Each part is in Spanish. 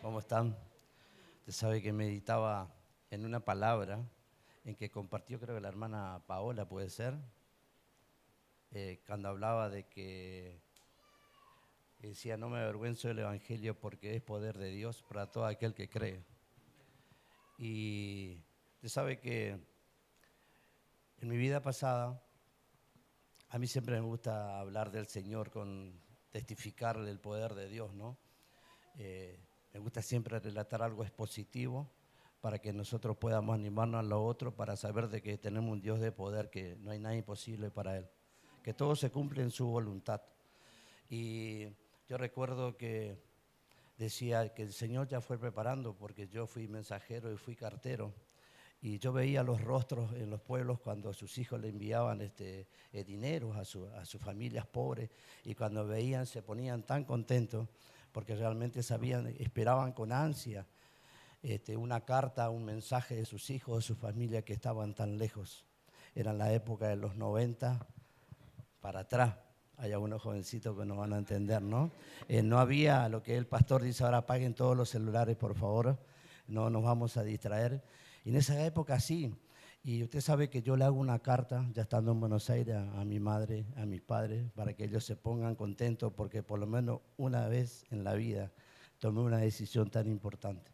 ¿Cómo están? Usted sabe que meditaba en una palabra en que compartió, creo que la hermana Paola, puede ser, cuando hablaba de que decía, no me avergüenzo del Evangelio porque es poder de Dios para todo aquel que cree. Y usted sabe que en mi vida pasada, a mí siempre me gusta hablar del Señor, testificarle el poder de Dios, ¿no? Me gusta siempre relatar algo expositivo para que nosotros podamos animarnos a lo otro, para saber de que tenemos un Dios de poder, que no hay nada imposible para Él, que todo se cumple en su voluntad. Y yo recuerdo que decía que el Señor ya fue preparando, porque yo fui mensajero y fui cartero, y yo veía los rostros en los pueblos cuando sus hijos le enviaban dinero a sus familias pobres, y cuando veían se ponían tan contentos porque realmente sabían, esperaban con ansia una carta, un mensaje de sus hijos, de su familia que estaban tan lejos. Era en la época de los 90 para atrás. Hay algunos jovencitos que no van a entender, ¿no? No había lo que el pastor dice, ahora apaguen todos los celulares, por favor, no nos vamos a distraer. Y en esa época sí. Y usted sabe que yo le hago una carta, ya estando en Buenos Aires, a mi madre, a mis padres, para que ellos se pongan contentos, porque por lo menos una vez en la vida tomé una decisión tan importante.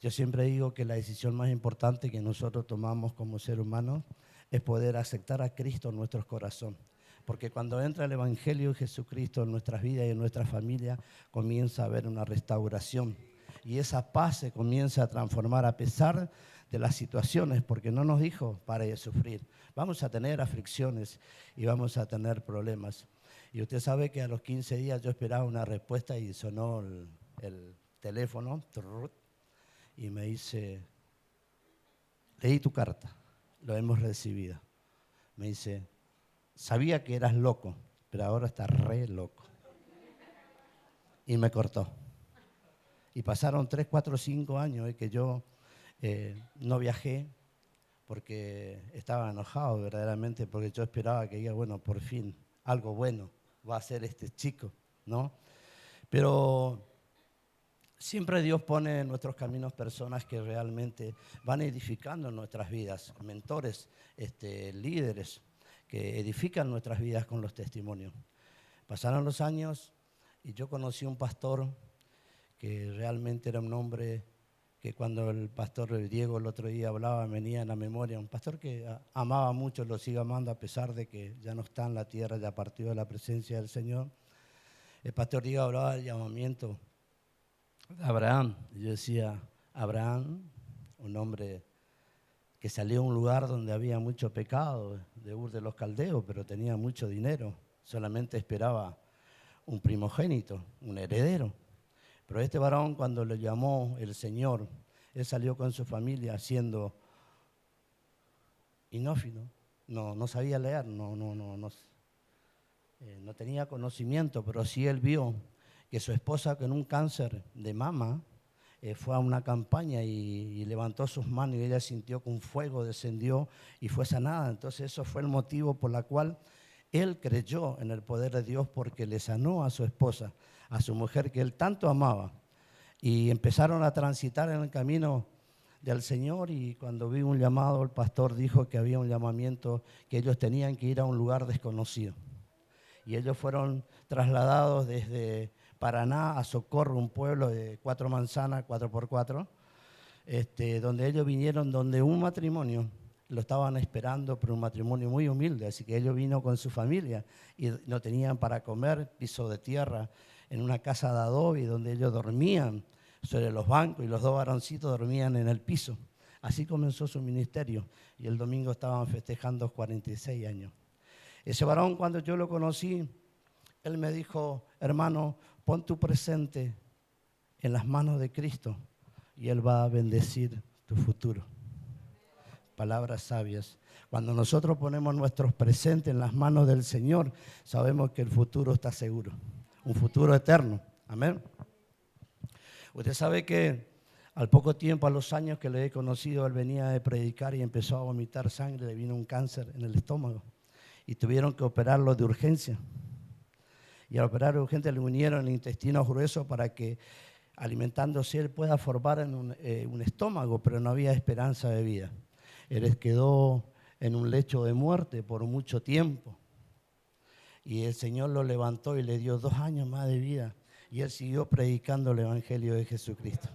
Yo siempre digo que la decisión más importante que nosotros tomamos como ser humanos es poder aceptar a Cristo en nuestros corazones. Porque cuando entra el Evangelio de Jesucristo en nuestras vidas y en nuestra familia, comienza a haber una restauración. Y esa paz se comienza a transformar a pesar de las situaciones, porque no nos dijo para de sufrir. Vamos a tener aflicciones y vamos a tener problemas. Y usted sabe que a los 15 días yo esperaba una respuesta y sonó el teléfono y me dice, leí tu carta, lo hemos recibido. Me dice, sabía que eras loco, pero ahora estás re loco. Y me cortó. Y pasaron 3, 4, 5 años que yo no viajé porque estaba enojado verdaderamente, porque yo esperaba que diga, bueno, por fin, algo bueno va a hacer este chico, ¿no? Pero siempre Dios pone en nuestros caminos personas que realmente van edificando nuestras vidas, mentores, líderes, que edifican nuestras vidas con los testimonios. Pasaron los años y yo conocí un pastor que realmente era un hombre que cuando el pastor Diego el otro día hablaba, venía en la memoria, un pastor que amaba mucho, lo sigue amando a pesar de que ya no está en la tierra, ya partió de la presencia del Señor. El pastor Diego hablaba del llamamiento de Abraham. Y yo decía, Abraham, un hombre que salió a un lugar donde había mucho pecado, de Ur de los Caldeos, pero tenía mucho dinero, solamente esperaba un primogénito, un heredero. Pero este varón, cuando lo llamó el Señor, él salió con su familia siendo inófino, no sabía leer, no tenía conocimiento, pero sí él vio que su esposa con un cáncer de mama fue a una campaña y levantó sus manos y ella sintió que un fuego descendió y fue sanada. Entonces eso fue el motivo por el cual él creyó en el poder de Dios, porque le sanó a su esposa, a su mujer que él tanto amaba. Y empezaron a transitar en el camino del Señor, y cuando vi un llamado, el pastor dijo que había un llamamiento, que ellos tenían que ir a un lugar desconocido. Y ellos fueron trasladados desde Paraná a Socorro, un pueblo de 4 manzanas, 4x4, donde ellos vinieron, donde un matrimonio lo estaban esperando, pero un matrimonio muy humilde, así que ellos vino con su familia y no tenían para comer, piso de tierra, en una casa de adobe donde ellos dormían sobre los bancos y los 2 varoncitos dormían en el piso. Así comenzó su ministerio y el domingo estaban festejando 46 años. Ese varón, cuando yo lo conocí, él me dijo, hermano, pon tu presente en las manos de Cristo y Él va a bendecir tu futuro. Palabras sabias. Cuando nosotros ponemos nuestros presentes en las manos del Señor, sabemos que el futuro está seguro, un futuro eterno. Amén. Usted sabe que al poco tiempo, a los años que le he conocido, él venía de predicar y empezó a vomitar sangre, le vino un cáncer en el estómago y tuvieron que operarlo de urgencia. Y al operar de urgencia le unieron el intestino grueso para que alimentándose él pueda formar un estómago, pero no había esperanza de vida. Él quedó en un lecho de muerte por mucho tiempo. Y el Señor lo levantó y le dio 2 años más de vida. Y él siguió predicando el Evangelio de Jesucristo.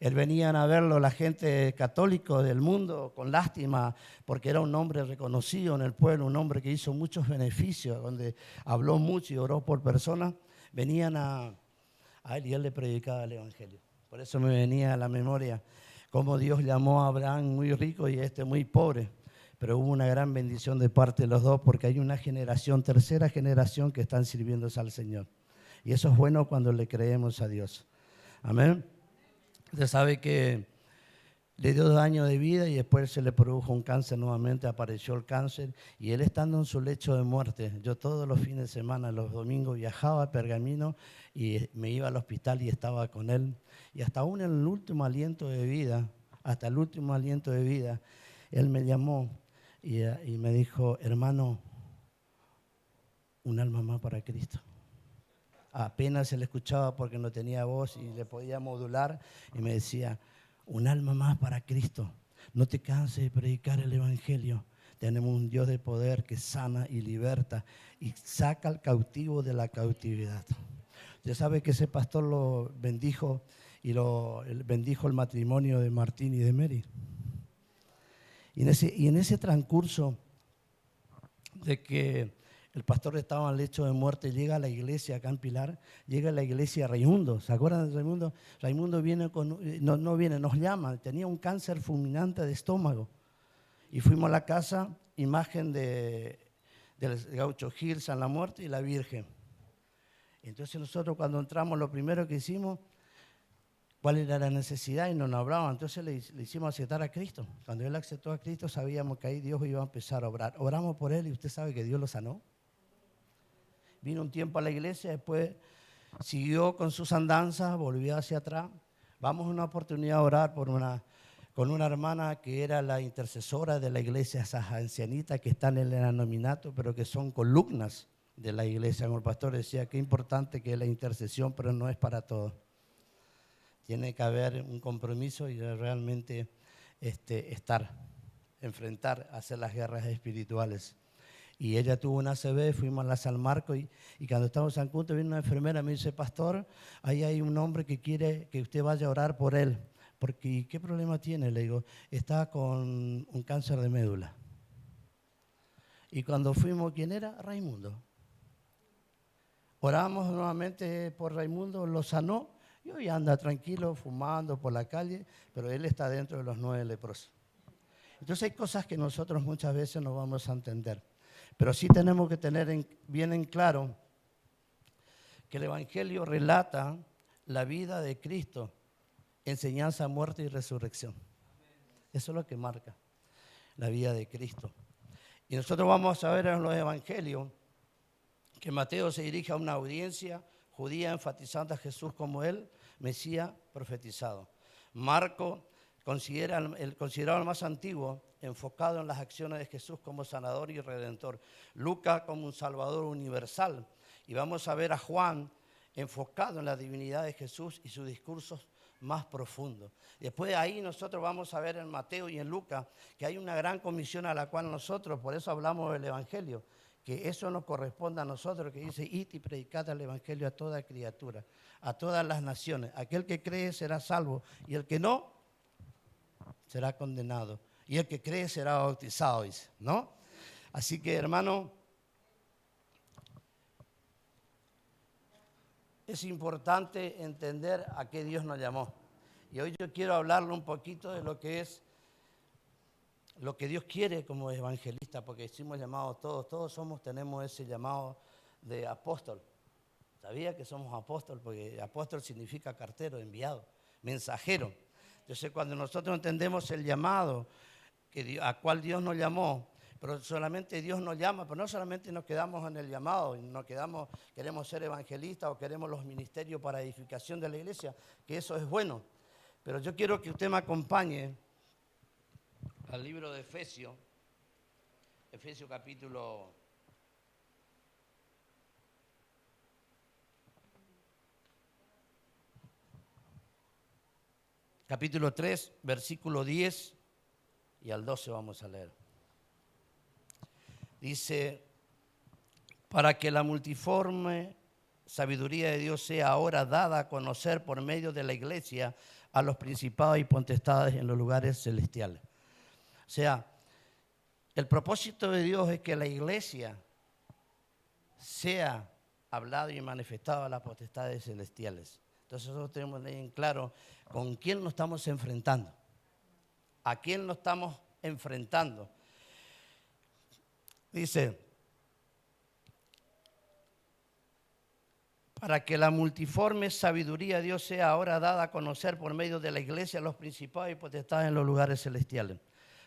Él venían a verlo la gente católica del mundo con lástima, porque era un hombre reconocido en el pueblo, un hombre que hizo muchos beneficios, donde habló mucho y oró por personas. Venían a él y él le predicaba el Evangelio. Por eso me venía a la memoria cómo Dios llamó a Abraham muy rico y muy pobre. Pero hubo una gran bendición de parte de los dos, porque hay una generación, tercera generación, que están sirviéndose al Señor. Y eso es bueno cuando le creemos a Dios. Amén. Usted sabe que le dio 2 años de vida y después se le produjo un cáncer nuevamente, apareció el cáncer. Y él estando en su lecho de muerte, yo todos los fines de semana, los domingos, viajaba a Pergamino y me iba al hospital y estaba con él. Y hasta aún en el último aliento de vida, él me llamó y me dijo: hermano, un alma más para Cristo. Apenas se le escuchaba porque no tenía voz y le podía modular, y me decía: un alma más para Cristo. No te canses de predicar el Evangelio. Tenemos un Dios de poder que sana y liberta y saca al cautivo de la cautividad. Usted sabe que ese pastor lo bendijo y bendijo el matrimonio de Martín y de Mary. Y en ese transcurso de que el pastor estaba en lecho de muerte, llega a la iglesia acá en Pilar, llega a la iglesia Raimundo. ¿Se acuerdan de Raimundo? Raimundo viene nos llama, tenía un cáncer fulminante de estómago. Y fuimos a la casa, imagen del Gaucho Gil, San la Muerte y la Virgen. Entonces nosotros cuando entramos, lo primero que hicimos, cuál era la necesidad, y no nos hablaban. Entonces le hicimos aceptar a Cristo. Cuando él aceptó a Cristo, sabíamos que ahí Dios iba a empezar a obrar. Oramos por él y usted sabe que Dios lo sanó. Vino un tiempo a la iglesia, después siguió con sus andanzas, volvió hacia atrás. Vamos a una oportunidad a orar con una hermana que era la intercesora de la iglesia, esas ancianitas que están en el anominato, pero que son columnas de la iglesia. Como el pastor decía, qué importante que es la intercesión, pero no es para todos. Tiene que haber un compromiso y realmente enfrentar, hacer las guerras espirituales. Y ella tuvo una ACV, fuimos a la San Marcos y cuando estábamos en San Cunto, viene una enfermera y me dice: pastor, ahí hay un hombre que quiere que usted vaya a orar por él. Porque, ¿qué problema tiene? Le digo: está con un cáncer de médula. Y cuando fuimos, ¿quién era? Raimundo. Oramos nuevamente por Raimundo, lo sanó y hoy anda tranquilo, fumando por la calle, pero él está dentro de los 9 leprosos. Entonces hay cosas que nosotros muchas veces no vamos a entender. Pero sí tenemos que tener bien en claro que el Evangelio relata la vida de Cristo, enseñanza, muerte y resurrección. Eso es lo que marca la vida de Cristo. Y nosotros vamos a ver en los Evangelios que Mateo se dirige a una audiencia judía enfatizando a Jesús como el Mesías profetizado. Marco considerado el más antiguo, enfocado en las acciones de Jesús como sanador y redentor. Lucas como un salvador universal. Y vamos a ver a Juan enfocado en la divinidad de Jesús y sus discursos más profundos. Después de ahí nosotros vamos a ver en Mateo y en Lucas que hay una gran comisión a la cual nosotros, por eso hablamos del Evangelio, que eso nos corresponde a nosotros, que dice: id y predicad el Evangelio a toda criatura, a todas las naciones. Aquel que cree será salvo y el que no será condenado. Y el que cree será bautizado, dice, ¿no? Así que, hermano, es importante entender a qué Dios nos llamó. Y hoy yo quiero hablarle un poquito de lo que es, lo que Dios quiere como evangelista, porque hicimos llamados todos tenemos ese llamado de apóstol. ¿Sabía que somos apóstol? Porque apóstol significa cartero, enviado, mensajero. Entonces, cuando nosotros entendemos el llamado a cual Dios nos llamó, pero solamente Dios nos llama, pero no solamente nos quedamos en el llamado, queremos ser evangelistas o queremos los ministerios para edificación de la iglesia, que eso es bueno. Pero yo quiero que usted me acompañe al libro de Efesios capítulo 4. capítulo 3, versículo 10 y al 12 vamos a leer. Dice, para que la multiforme sabiduría de Dios sea ahora dada a conocer por medio de la iglesia a los principados y potestades en los lugares celestiales. O sea, el propósito de Dios es que la iglesia sea hablado y manifestado a las potestades celestiales. Entonces nosotros tenemos en claro con quién nos estamos enfrentando, a quién nos estamos enfrentando. Dice, para que la multiforme sabiduría de Dios sea ahora dada a conocer por medio de la iglesia a los principados y potestades en los lugares celestiales,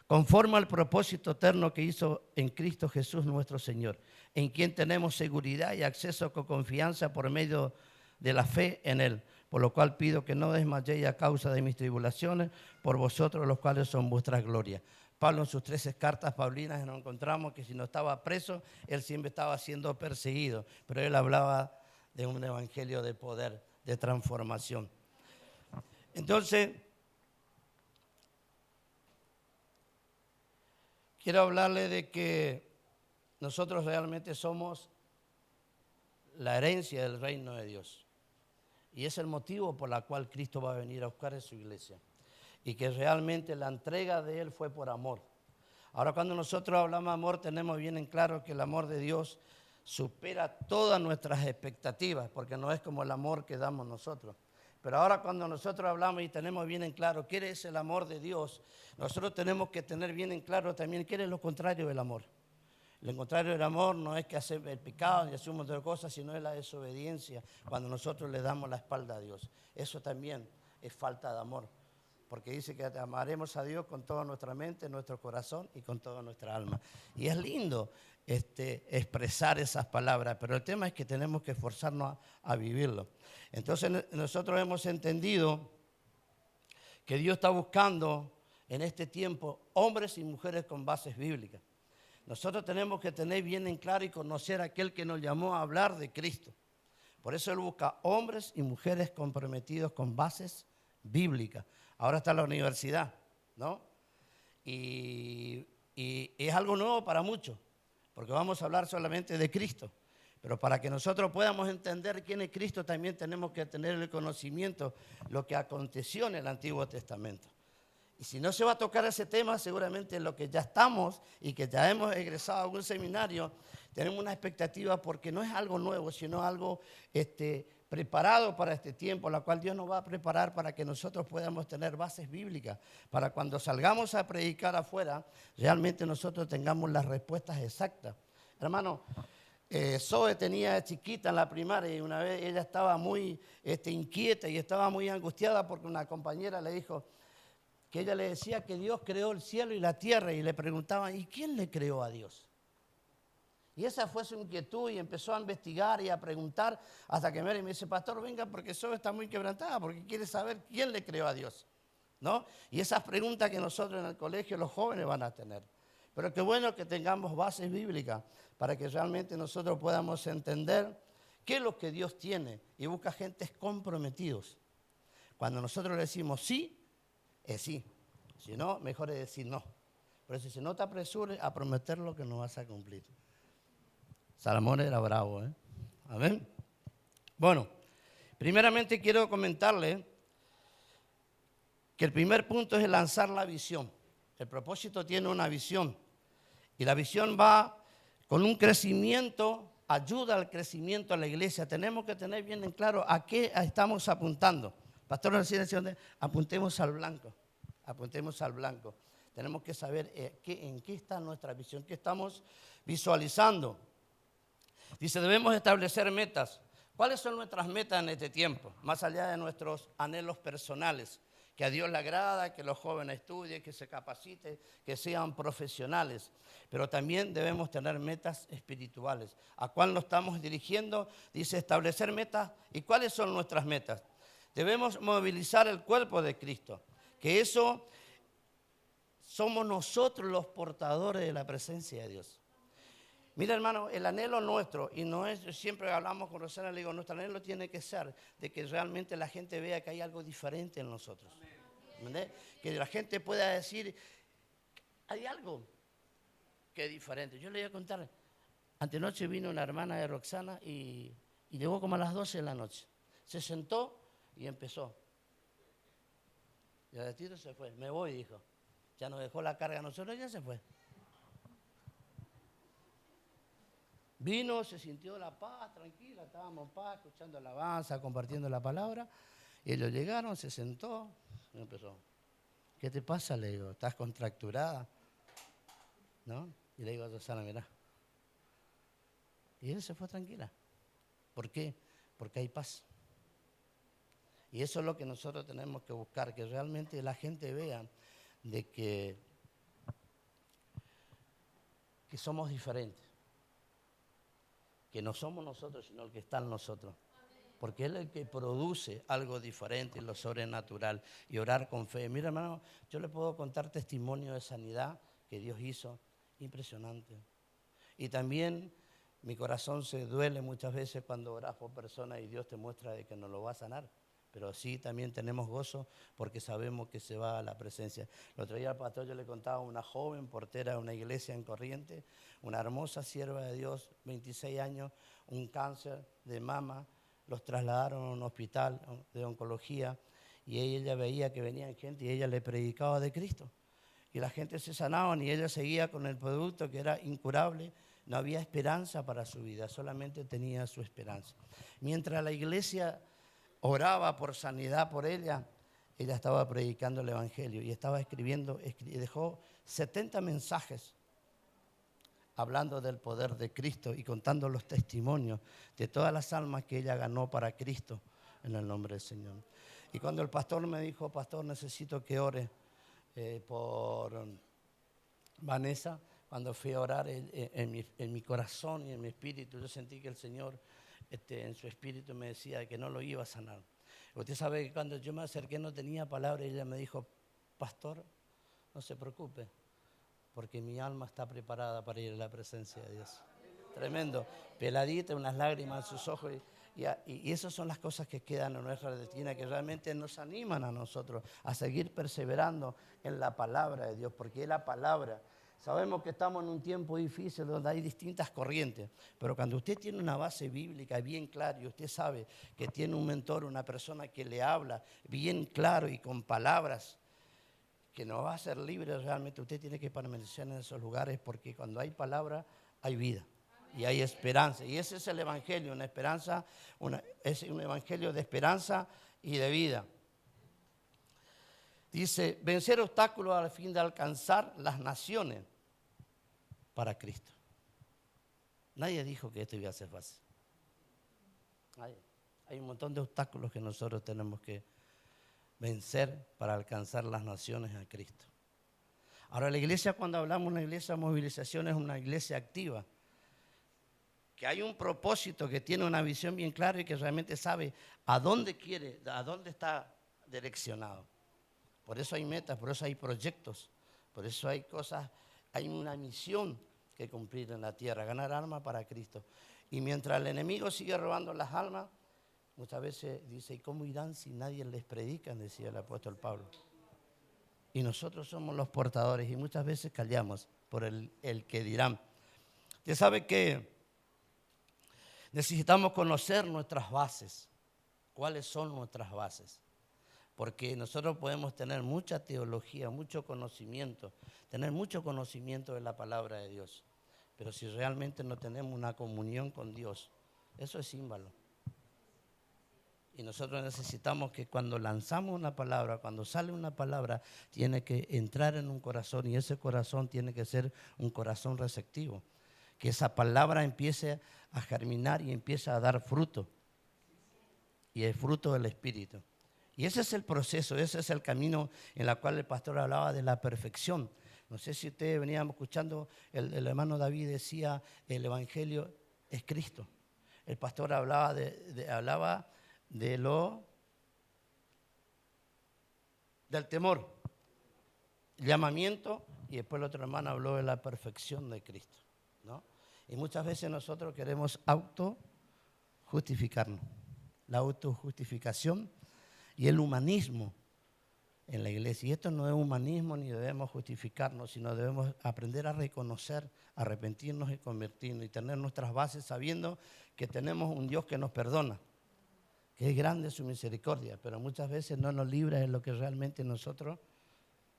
conforme al propósito eterno que hizo en Cristo Jesús nuestro Señor, en quien tenemos seguridad y acceso con confianza por medio de la fe en Él, por lo cual pido que no desmayéis a causa de mis tribulaciones, por vosotros los cuales son vuestras glorias. Pablo en sus 13 cartas paulinas nos encontramos que si no estaba preso, él siempre estaba siendo perseguido, pero él hablaba de un evangelio de poder, de transformación. Entonces, quiero hablarle de que nosotros realmente somos la herencia del reino de Dios. Y es el motivo por el cual Cristo va a venir a buscar a su iglesia. Y que realmente la entrega de Él fue por amor. Ahora cuando nosotros hablamos de amor, tenemos bien en claro que el amor de Dios supera todas nuestras expectativas, porque no es como el amor que damos nosotros. Pero ahora cuando nosotros hablamos y tenemos bien en claro qué es el amor de Dios, nosotros tenemos que tener bien en claro también qué es lo contrario del amor. Lo contrario del amor no es que hacer el pecado ni hacer un montón de cosas, sino es la desobediencia, cuando nosotros le damos la espalda a Dios. Eso también es falta de amor, porque dice que amaremos a Dios con toda nuestra mente, nuestro corazón y con toda nuestra alma. Y es lindo expresar esas palabras, pero el tema es que tenemos que esforzarnos a vivirlo. Entonces nosotros hemos entendido que Dios está buscando en este tiempo hombres y mujeres con bases bíblicas. Nosotros tenemos que tener bien en claro y conocer a aquel que nos llamó a hablar de Cristo. Por eso Él busca hombres y mujeres comprometidos con bases bíblicas. Ahora está la universidad, ¿no? Y es algo nuevo para muchos, porque vamos a hablar solamente de Cristo. Pero para que nosotros podamos entender quién es Cristo, también tenemos que tener el conocimiento de lo que aconteció en el Antiguo Testamento. Y si no se va a tocar ese tema, seguramente lo que ya estamos y que ya hemos egresado a algún seminario, tenemos una expectativa porque no es algo nuevo, sino algo preparado para este tiempo, la cual Dios nos va a preparar para que nosotros podamos tener bases bíblicas, para cuando salgamos a predicar afuera, realmente nosotros tengamos las respuestas exactas. Hermano, Zoe tenía chiquita en la primaria y una vez ella estaba muy inquieta y estaba muy angustiada porque una compañera le dijo que ella le decía que Dios creó el cielo y la tierra y le preguntaban, ¿y quién le creó a Dios? Y esa fue su inquietud y empezó a investigar y a preguntar hasta que Mary me dice, pastor, venga porque Zoe está muy quebrantada porque quiere saber quién le creó a Dios, ¿no? Y esas preguntas que nosotros en el colegio los jóvenes van a tener. Pero qué bueno que tengamos bases bíblicas para que realmente nosotros podamos entender qué es lo que Dios tiene y busca gentes comprometidos. Cuando nosotros le decimos sí, es sí. Si no, mejor es decir no. Pero si no te apresures a prometer lo que no vas a cumplir. Salomón era bravo, ¿eh? Amén. Bueno, primeramente quiero comentarle que el primer punto es lanzar la visión. El propósito tiene una visión. Y la visión va con un crecimiento, ayuda al crecimiento de la iglesia. Tenemos que tener bien en claro a qué estamos apuntando. Pastor, apuntemos al blanco. Apuntemos al blanco. Tenemos que saber en qué está nuestra visión, qué estamos visualizando. Dice, debemos establecer metas. ¿Cuáles son nuestras metas en este tiempo? Más allá de nuestros anhelos personales. Que a Dios le agrada, que los jóvenes estudien, que se capaciten, que sean profesionales. Pero también debemos tener metas espirituales. ¿A cuál nos estamos dirigiendo? Dice, establecer metas. ¿Y cuáles son nuestras metas? Debemos movilizar el cuerpo de Cristo. Que eso somos nosotros los portadores de la presencia de Dios. Mira, hermano, el anhelo nuestro, y no es, siempre hablamos con Rosana, le digo, nuestro anhelo tiene que ser de que realmente la gente vea que hay algo diferente en nosotros. ¿Entendés? Que la gente pueda decir, hay algo que es diferente. Yo le voy a contar, antenoche vino una hermana de Roxana y llegó como a las 12 de la noche. Se sentó y empezó. Y al ratito se fue. Me voy, dijo. Ya nos dejó la carga a nosotros y ya se fue. Vino, se sintió la paz, tranquila, estábamos en paz, escuchando alabanza, compartiendo la palabra. Y ellos llegaron, se sentó y empezó. ¿Qué te pasa? Le digo, ¿estás contracturada? ¿No? Y le digo a Susana, mirá. Y él se fue tranquila. ¿Por qué? Porque hay paz. Y eso es lo que nosotros tenemos que buscar, que realmente la gente vea de que somos diferentes. Que no somos nosotros, sino el que está en nosotros. Porque Él es el que produce algo diferente en lo sobrenatural y orar con fe. Mira, hermano, yo le puedo contar testimonio de sanidad que Dios hizo, impresionante. Y también mi corazón se duele muchas veces cuando oras por personas y Dios te muestra de que no lo va a sanar. Pero sí también tenemos gozo porque sabemos que se va a la presencia. El otro día al pastor yo le contaba a una joven portera de una iglesia en Corrientes, una hermosa sierva de Dios, 26 años, un cáncer de mama, los trasladaron a un hospital de oncología y ella veía que venían gente y ella le predicaba de Cristo. Y la gente se sanaban y ella seguía con el producto que era incurable. No había esperanza para su vida, solamente tenía su esperanza. Mientras la iglesia oraba por sanidad por ella estaba predicando el evangelio y estaba escribiendo, dejó 70 mensajes hablando del poder de Cristo y contando los testimonios de todas las almas que ella ganó para Cristo en el nombre del Señor. Y cuando el pastor me dijo, pastor, necesito que ore por Vanessa, cuando fui a orar en mi corazón y en mi espíritu, yo sentí que el Señor en su espíritu me decía que no lo iba a sanar. Usted sabe que cuando yo me acerqué no tenía palabra y ella me dijo, pastor, no se preocupe, porque mi alma está preparada para ir a la presencia de Dios. Tremendo, peladita, unas lágrimas en sus ojos y esas son las cosas que quedan en nuestra retina, que realmente nos animan a nosotros a seguir perseverando en la palabra de Dios, porque es la palabra. Sabemos que estamos en un tiempo difícil donde hay distintas corrientes, pero cuando usted tiene una base bíblica bien clara y usted sabe que tiene un mentor, una persona que le habla bien claro y con palabras que nos va a hacer libre realmente, usted tiene que permanecer en esos lugares porque cuando hay palabra hay vida y hay esperanza. Y ese es el evangelio, una esperanza, es un evangelio de esperanza y de vida. Dice, vencer obstáculos al fin de alcanzar las naciones para Cristo. Nadie dijo que esto iba a ser fácil. Nadie. Hay un montón de obstáculos que nosotros tenemos que vencer para alcanzar las naciones a Cristo. Ahora, la iglesia, cuando hablamos de una iglesia de movilización, es una iglesia activa. Que hay un propósito, que tiene una visión bien clara y que realmente sabe a dónde quiere, a dónde está direccionado. Por eso hay metas, por eso hay proyectos, por eso hay cosas, hay una misión que cumplir en la tierra, ganar almas para Cristo. Y mientras el enemigo sigue robando las almas, muchas veces dice, ¿y cómo irán si nadie les predica? Decía el apóstol Pablo. Y nosotros somos los portadores y muchas veces callamos por el que dirán. Usted sabe que necesitamos conocer nuestras bases. ¿Cuáles son nuestras bases? Porque nosotros podemos tener mucha teología, mucho conocimiento, tener mucho conocimiento de la palabra de Dios. Pero si realmente no tenemos una comunión con Dios, eso es ímbalo. Y nosotros necesitamos que cuando lanzamos una palabra, cuando sale una palabra, tiene que entrar en un corazón y ese corazón tiene que ser un corazón receptivo. Que esa palabra empiece a germinar y empiece a dar fruto. Y el fruto del Espíritu. Y ese es el proceso, ese es el camino en el cual el pastor hablaba de la perfección. No sé si ustedes venían escuchando, el hermano David decía, el evangelio es Cristo. El pastor hablaba del temor, llamamiento, y después el otro hermano habló de la perfección de Cristo, ¿no? Y muchas veces nosotros queremos autojustificarnos. La autojustificación y el humanismo en la iglesia. Y esto no es humanismo ni debemos justificarnos, sino debemos aprender a reconocer, arrepentirnos y convertirnos y tener nuestras bases sabiendo que tenemos un Dios que nos perdona, que es grande su misericordia, pero muchas veces no nos libra de lo que realmente nosotros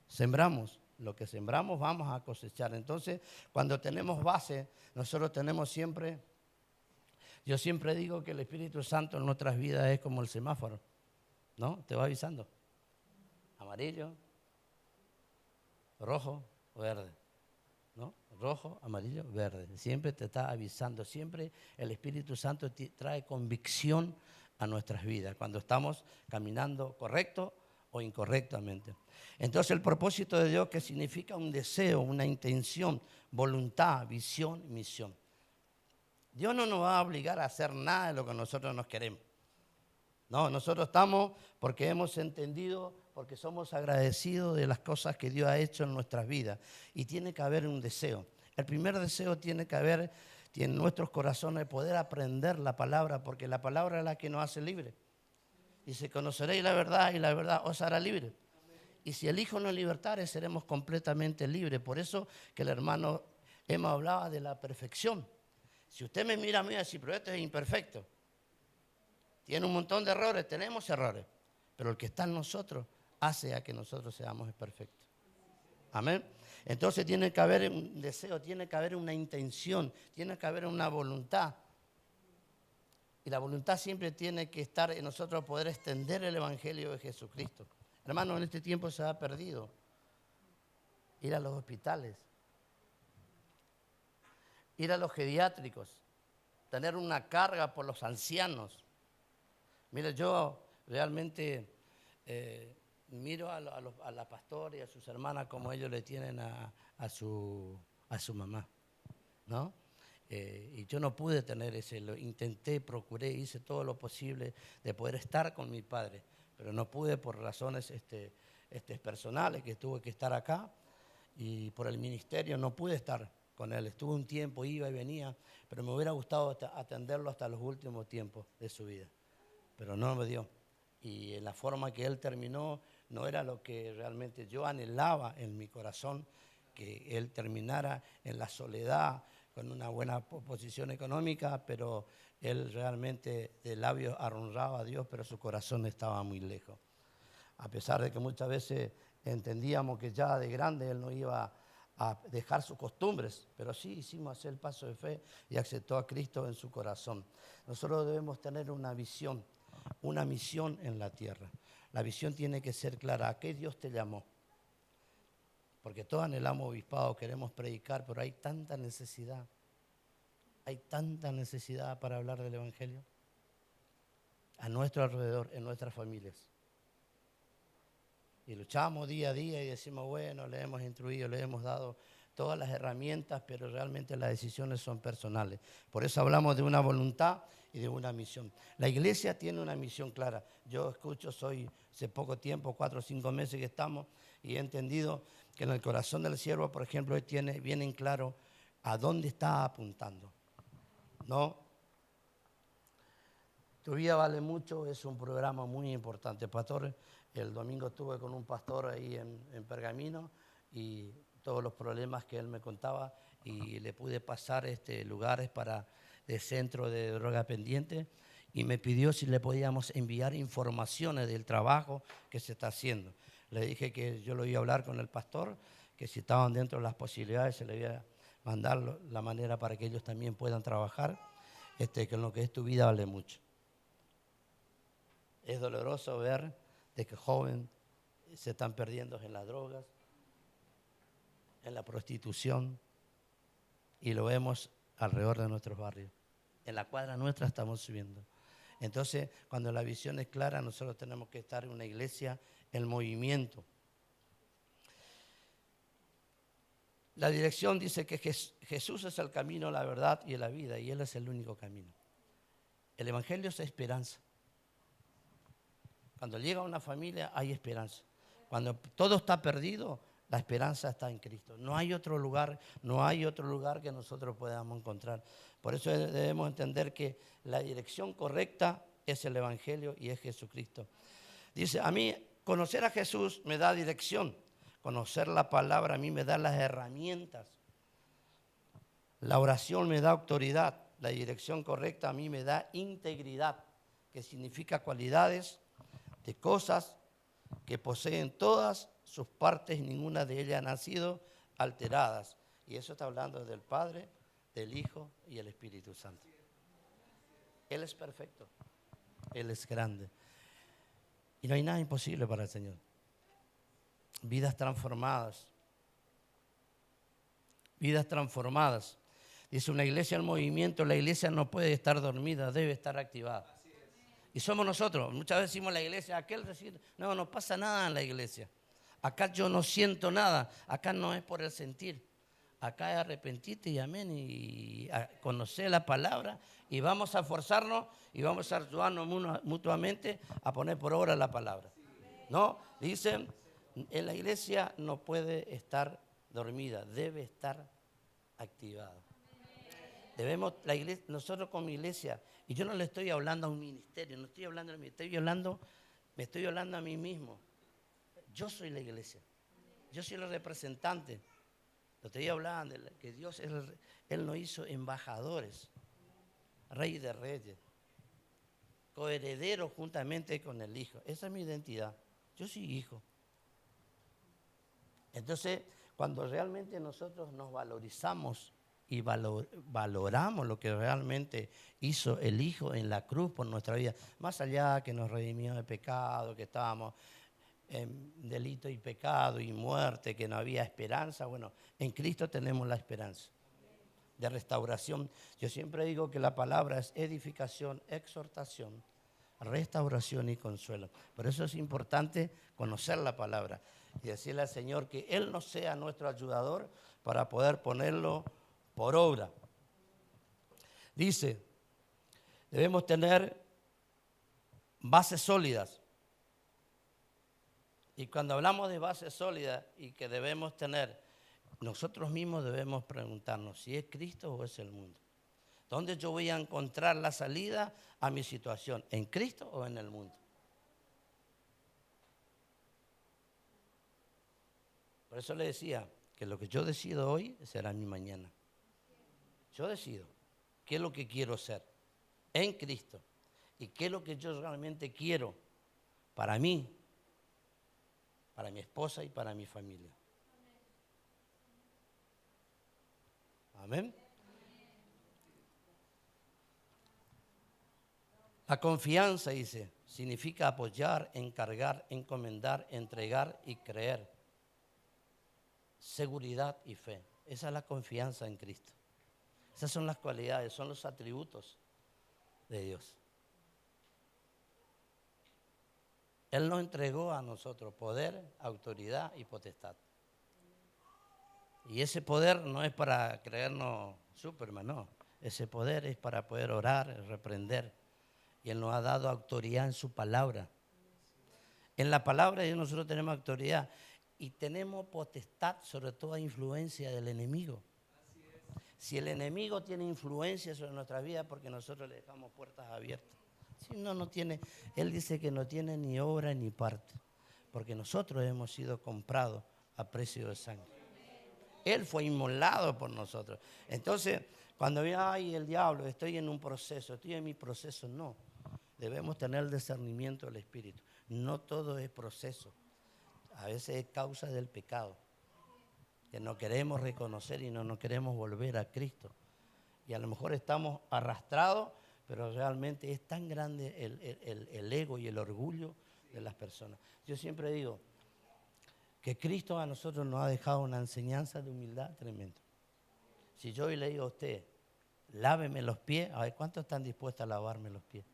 sembramos. Lo que sembramos vamos a cosechar. Entonces, cuando tenemos base, nosotros tenemos siempre, yo siempre digo que el Espíritu Santo en nuestras vidas es como el semáforo, ¿no? Te va avisando. Amarillo, rojo, verde, ¿no? Rojo, amarillo, verde. Siempre te está avisando. Siempre el Espíritu Santo trae convicción a nuestras vidas cuando estamos caminando correcto o incorrectamente. Entonces el propósito de Dios, que significa un deseo, una intención, voluntad, visión y misión. Dios no nos va a obligar a hacer nada de lo que nosotros nos queremos. No, nosotros estamos porque hemos entendido, porque somos agradecidos de las cosas que Dios ha hecho en nuestras vidas. Y tiene que haber un deseo. El primer deseo tiene que haber en nuestros corazones poder aprender la palabra, porque la palabra es la que nos hace libres. Dice, conoceréis la verdad y la verdad os hará libre. Y si el Hijo nos libertare, seremos completamente libres. Por eso que el hermano Emma hablaba de la perfección. Si usted me mira a mí y dice, pero esto es imperfecto. Tiene un montón de errores, tenemos errores. Pero el que está en nosotros hace a que nosotros seamos perfectos. Amén. Entonces tiene que haber un deseo, tiene que haber una intención, tiene que haber una voluntad. Y la voluntad siempre tiene que estar en nosotros poder extender el Evangelio de Jesucristo. Hermano, en este tiempo se ha perdido ir a los hospitales, ir a los geriátricos, tener una carga por los ancianos. Mira, yo realmente miro a la pastora y a sus hermanas como ellos le tienen a su mamá, ¿no? Y yo no pude tener ese, lo intenté, procuré, hice todo lo posible de poder estar con mi padre, pero no pude por razones personales, que tuve que estar acá, y por el ministerio no pude estar con él. Estuve un tiempo, iba y venía, pero me hubiera gustado atenderlo hasta los últimos tiempos de su vida, pero no me dio. Y en la forma que él terminó no era lo que realmente yo anhelaba en mi corazón, que él terminara en la soledad, con una buena posición económica, pero él realmente de labios honraba a Dios, pero su corazón estaba muy lejos. A pesar de que muchas veces entendíamos que ya de grande él no iba a dejar sus costumbres, pero sí hicimos hacer el paso de fe y aceptó a Cristo en su corazón. Nosotros debemos tener una visión, una misión en la tierra. La visión tiene que ser clara. ¿A qué Dios te llamó? Porque todos anhelamos obispado, queremos predicar, pero hay tanta necesidad para hablar del Evangelio a nuestro alrededor, en nuestras familias. Y luchamos día a día y decimos, bueno, le hemos instruido, le hemos dado todas las herramientas, pero realmente las decisiones son personales. Por eso hablamos de una voluntad y de una misión. La iglesia tiene una misión clara. Yo escucho, hace poco tiempo, 4 o 5 meses que estamos, y he entendido que en el corazón del siervo, por ejemplo, él tiene bien en claro a dónde está apuntando. ¿No? Tu vida vale mucho, es un programa muy importante. Pastor, el domingo estuve con un pastor ahí en Pergamino y todos los problemas que él me contaba, y le pude pasar lugares de centro de droga pendiente, y me pidió si le podíamos enviar informaciones del trabajo que se está haciendo. Le dije que yo lo iba a hablar con el pastor, que si estaban dentro de las posibilidades se le iba a mandar la manera para que ellos también puedan trabajar, que en lo que es tu vida vale mucho. Es doloroso ver de que jóvenes se están perdiendo en las drogas, en la prostitución, y lo vemos alrededor de nuestros barrios. En la cuadra nuestra estamos subiendo. Entonces, cuando la visión es clara, nosotros tenemos que estar en una iglesia en movimiento. La dirección dice que Jesús es el camino, la verdad y la vida, y Él es el único camino. El Evangelio es esperanza. Cuando llega una familia hay esperanza. Cuando todo está perdido, la esperanza está en Cristo. No hay otro lugar que nosotros podamos encontrar. Por eso debemos entender que la dirección correcta es el Evangelio y es Jesucristo. Dice, a mí Conocer a Jesús me da dirección. Conocer la palabra a mí me da las herramientas. La oración me da autoridad. La dirección correcta a mí me da integridad, que significa cualidades de cosas que poseen todas sus partes y ninguna de ellas han sido alteradas. Y eso está hablando del Padre, del Hijo y el Espíritu Santo. Él es perfecto. Él es grande. Y no hay nada imposible para el Señor. Vidas transformadas. Vidas transformadas. Dice una iglesia en movimiento, la iglesia no puede estar dormida, debe estar activada. Y somos nosotros. Muchas veces decimos la iglesia, aquel decir, no pasa nada en la iglesia. Acá yo no siento nada. Acá no es por el sentir. Acá es arrepentirte y amén. Y conocer la palabra. Y vamos a esforzarnos y vamos a ayudarnos mutuamente a poner por obra la palabra. ¿No? Dicen, en la iglesia no puede estar dormida, debe estar activada. Debemos, la iglesia, nosotros como iglesia, y yo no le estoy hablando a un ministerio, no estoy hablando a mí, me estoy hablando a mí mismo. Yo soy la iglesia, yo soy el representante. Lo estoy hablando de que Dios, Él nos hizo embajadores, rey de reyes, coherederos juntamente con el Hijo. Esa es mi identidad, yo soy hijo. Entonces, cuando realmente nosotros nos valorizamos y valoramos lo que realmente hizo el Hijo en la cruz por nuestra vida, más allá que nos redimió de pecado, que estábamos en delito y pecado y muerte, que no había esperanza, bueno, en Cristo tenemos la esperanza de restauración. Yo siempre digo que la palabra es edificación, exhortación, restauración y consuelo. Por eso es importante conocer la palabra y decirle al Señor que Él nos sea nuestro ayudador para poder ponerlo por obra. Dice, debemos tener bases sólidas. Y cuando hablamos de bases sólidas y que debemos tener, nosotros mismos debemos preguntarnos si es Cristo o es el mundo. ¿Dónde yo voy a encontrar la salida a mi situación? ¿En Cristo o en el mundo? Por eso le decía que lo que yo decido hoy será mi mañana. Yo decido qué es lo que quiero ser en Cristo y qué es lo que yo realmente quiero para mí, para mi esposa y para mi familia. Amén. La confianza, dice, significa apoyar, encargar, encomendar, entregar y creer. Seguridad y fe. Esa es la confianza en Cristo. Esas son las cualidades, son los atributos de Dios. Él nos entregó a nosotros poder, autoridad y potestad. Y ese poder no es para creernos Superman, no. Ese poder es para poder orar, reprender. Y Él nos ha dado autoridad en su palabra. En la palabra de Dios nosotros tenemos autoridad y tenemos potestad sobre toda influencia del enemigo. Si el enemigo tiene influencia sobre nuestra vida porque nosotros le dejamos puertas abiertas. Si no tiene, Él dice que no tiene ni obra ni parte, porque nosotros hemos sido comprados a precio de sangre. Él fue inmolado por nosotros. Entonces, cuando hay el diablo, estoy en un proceso, estoy en mi proceso, no. Debemos tener el discernimiento del Espíritu. No todo es proceso. A veces es causa del pecado, que no queremos reconocer y no queremos volver a Cristo. Y a lo mejor estamos arrastrados, pero realmente es tan grande el ego y el orgullo de las personas. Yo siempre digo que Cristo a nosotros nos ha dejado una enseñanza de humildad tremenda. Si yo hoy le digo a usted, láveme los pies, a ver, ¿cuántos están dispuestos a lavarme los pies?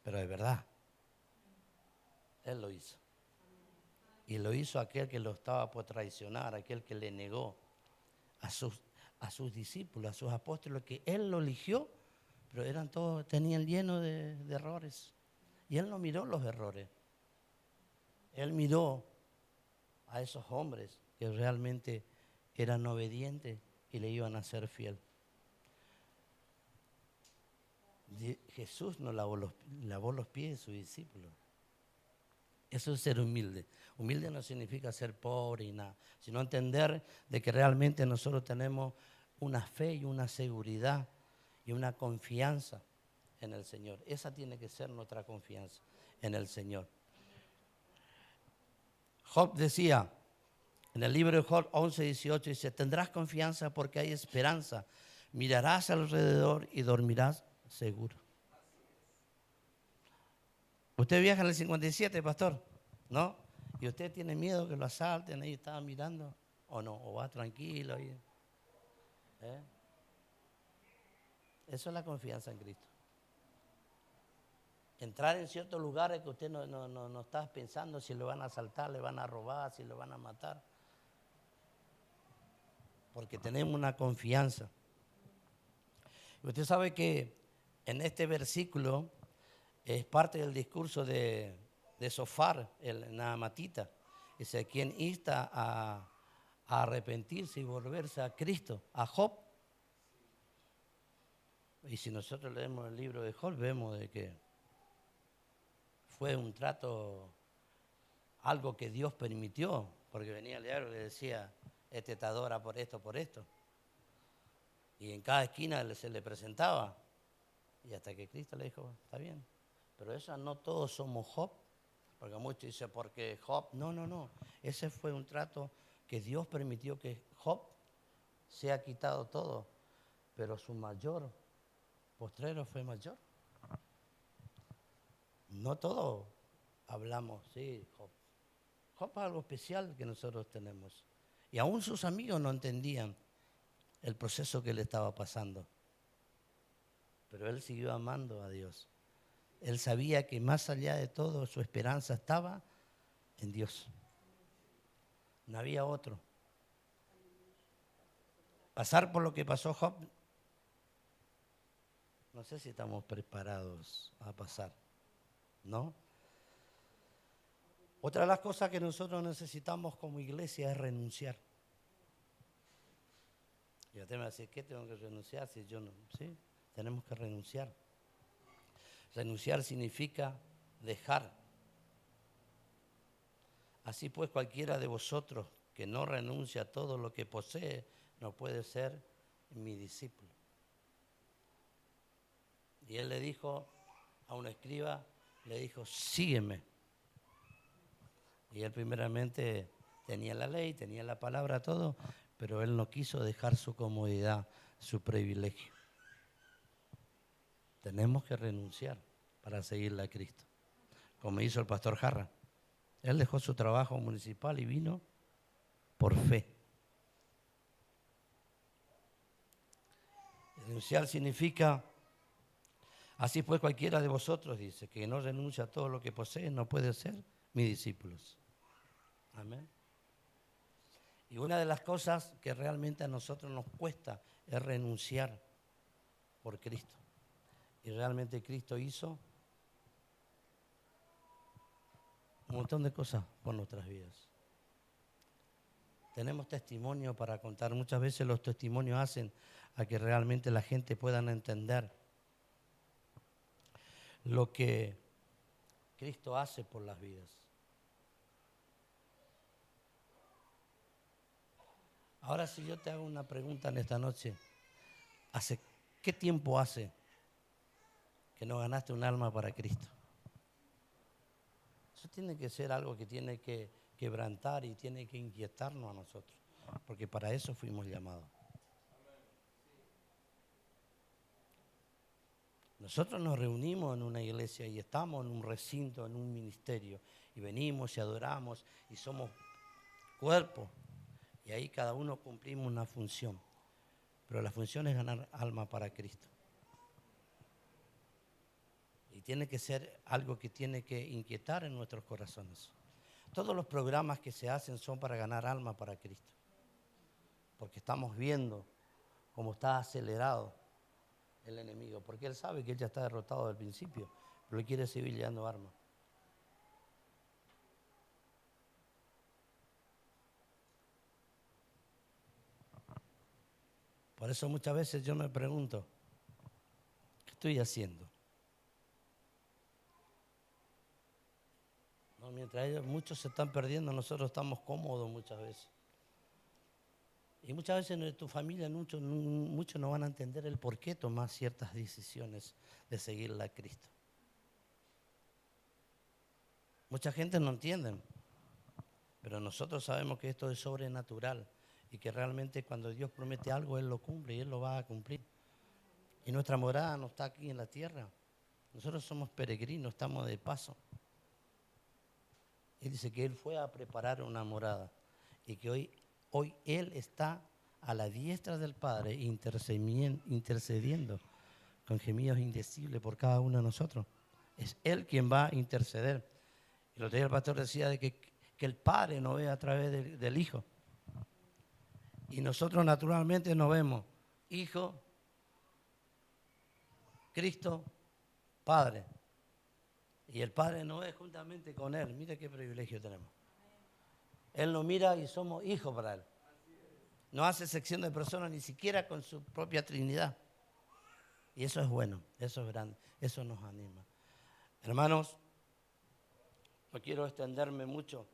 Pero de verdad, Él lo hizo. Y lo hizo aquel que lo estaba por traicionar, aquel que le negó a sus discípulos, a sus apóstoles, que Él lo eligió, pero eran todos, tenían lleno de errores. Y Él no miró los errores. Él miró a esos hombres que realmente eran obedientes y le iban a ser fiel. Jesús no lavó los pies de sus discípulos. Eso es ser humilde. Humilde no significa ser pobre y nada, sino entender de que realmente nosotros tenemos una fe y una seguridad y una confianza en el Señor. Esa tiene que ser nuestra confianza en el Señor. Job decía, en el libro de Job 11:18, dice, tendrás confianza porque hay esperanza. Mirarás alrededor y dormirás seguro. ¿Usted viaja en el 57, pastor? ¿No? ¿Y usted tiene miedo que lo asalten? Ahí estaba mirando. ¿O no? ¿O va tranquilo? Ahí? Eso es la confianza en Cristo. Entrar en ciertos lugares que usted no está pensando si lo van a asaltar, le van a robar, si lo van a matar. Porque tenemos una confianza. Y usted sabe que en este versículo es parte del discurso de Sofar, el naamatita. Dice, quien insta a arrepentirse y volverse a Cristo, a Job. Y si nosotros leemos el libro de Job, vemos de que fue un trato, algo que Dios permitió, porque venía el diablo y le decía, este te adora por esto, por esto. Y en cada esquina se le presentaba. Y hasta que Cristo le dijo, está bien. Pero eso no todos somos Job. Porque muchos dicen, porque Job, no. Ese fue un trato que Dios permitió que Job sea quitado todo. Pero su mayor postrero fue mayor. No todos hablamos, sí, Job. Job es algo especial que nosotros tenemos. Y aún sus amigos no entendían el proceso que le estaba pasando. Pero él siguió amando a Dios. Él sabía que más allá de todo su esperanza estaba en Dios. No había otro. Pasar por lo que pasó Job, no sé si estamos preparados a pasar, ¿no? Otra de las cosas que nosotros necesitamos como iglesia es renunciar. Y usted me va a decir, ¿qué tengo que renunciar si yo no? Sí, tenemos que renunciar. Renunciar significa dejar. Así pues, cualquiera de vosotros que no renuncia a todo lo que posee, no puede ser mi discípulo. Y él le dijo a un escriba, le dijo, sígueme. Y él primeramente tenía la ley, tenía la palabra, todo, pero él no quiso dejar su comodidad, su privilegio. Tenemos que renunciar para seguirle a Cristo, como hizo el pastor Jarra. Él dejó su trabajo municipal y vino por fe. Renunciar significa, así pues cualquiera de vosotros, dice, que no renuncia a todo lo que posee, no puede ser mis discípulos. Amén. Y una de las cosas que realmente a nosotros nos cuesta es renunciar por Cristo. Y realmente Cristo hizo un montón de cosas por nuestras vidas. Tenemos testimonio para contar. Muchas veces los testimonios hacen a que realmente la gente pueda entender lo que Cristo hace por las vidas. Ahora, si yo te hago una pregunta en esta noche, ¿qué tiempo hace que no ganaste un alma para Cristo? Eso tiene que ser algo que tiene que quebrantar y tiene que inquietarnos a nosotros, porque para eso fuimos llamados. Nosotros nos reunimos en una iglesia y estamos en un recinto, en un ministerio, y venimos y adoramos y somos cuerpo, y ahí cada uno cumplimos una función, pero la función es ganar alma para Cristo. Y tiene que ser algo que tiene que inquietar en nuestros corazones. Todos los programas que se hacen son para ganar alma para Cristo, porque estamos viendo cómo está acelerado el enemigo, porque él sabe que él ya está derrotado desde el principio, pero él quiere seguir llevando armas. Por eso muchas veces yo me pregunto, ¿qué estoy haciendo? No, mientras ellos, muchos se están perdiendo, nosotros estamos cómodos muchas veces. Y muchas veces en tu familia muchos no van a entender el por qué tomar ciertas decisiones de seguirle a Cristo. Mucha gente no entiende, pero nosotros sabemos que esto es sobrenatural y que realmente cuando Dios promete algo, Él lo cumple y Él lo va a cumplir. Y nuestra morada no está aquí en la tierra. Nosotros somos peregrinos, estamos de paso. Él dice que Él fue a preparar una morada y que hoy Él está a la diestra del Padre intercediendo con gemidos indecibles por cada uno de nosotros. Es Él quien va a interceder. El otro día el pastor decía de que el Padre nos ve a través del Hijo. Y nosotros naturalmente nos vemos Hijo, Cristo, Padre. Y el Padre nos ve juntamente con Él. Mire qué privilegio tenemos. Él nos mira y somos hijos para Él. No hace sección de personas ni siquiera con su propia Trinidad. Y eso es bueno, eso es grande, eso nos anima. Hermanos, no quiero extenderme mucho,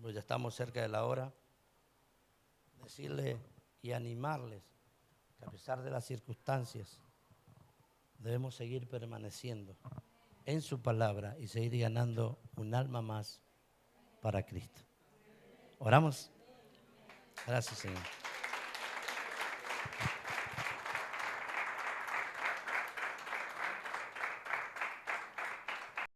pues ya estamos cerca de la hora. Decirles y animarles que a pesar de las circunstancias, debemos seguir permaneciendo en su palabra y seguir ganando un alma más para Cristo. ¿Oramos? Gracias, Señor.